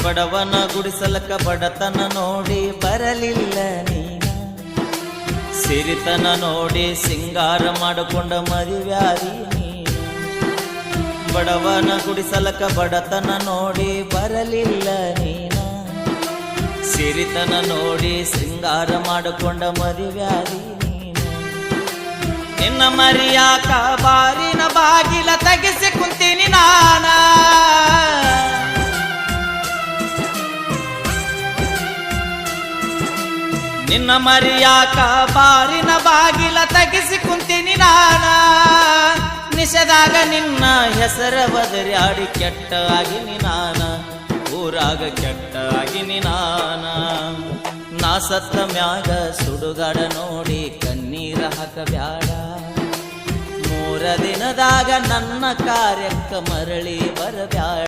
ಬಡವನ ಗುಡಿಸಲಕ ಬಡತನ ನೋಡಿ ಬರಲಿಲ್ಲ ನೀನ, ಸಿರಿತನ ನೋಡಿ ಸಿಂಗಾರ ಮಾಡಿಕೊಂಡ ಮದುವ್ಯಾದಿ ನೀನ. ಬಡವನ ಗುಡಿಸಲಕ ಬಡತನ ನೋಡಿ ಬರಲಿಲ್ಲ ನೀನ, ಸಿರಿತನ ನೋಡಿ ಸಿಂಗಾರ ಮಾಡಿಕೊಂಡ ಮದುವ್ಯಾದಿ ನೀನ. ನಿನ್ನ ಮರಿಯಾಕ ಬಾರಿನ ಬಾಗಿಲ ತೆಗೆಸಿ ಕುಂತೀನಿ ನಾನ, ನಿನ್ನ ಮರಿಯಾಕ ಬಾರಿನ ಬಾಗಿಲ ತೆಗೆಸಿ ಕುಂತೀನಿ ನಾನ. ನಿಷೇದಾಗ ನಿನ್ನ ಹೆಸರ ಬದರ್ಯಾಡಿ ಕೆಟ್ಟ ಆಗಿನಿ ನಾನ, ಊರಾಗ ಕೆಟ್ಟ ಆಗಿನಿ ನಾನ. ನಾ ಸತ್ತ ಮ್ಯಾಗ ಸುಡುಗಾಡ ನೋಡಿ ಕಣ್ಣೀರ ಹಾಕಬ್ಯಾಡ, 3 ದಿನದಾಗ ನನ್ನ ಕಾರ್ಯಕ್ಕ ಮರಳಿ ಬರಬ್ಯಾಡ.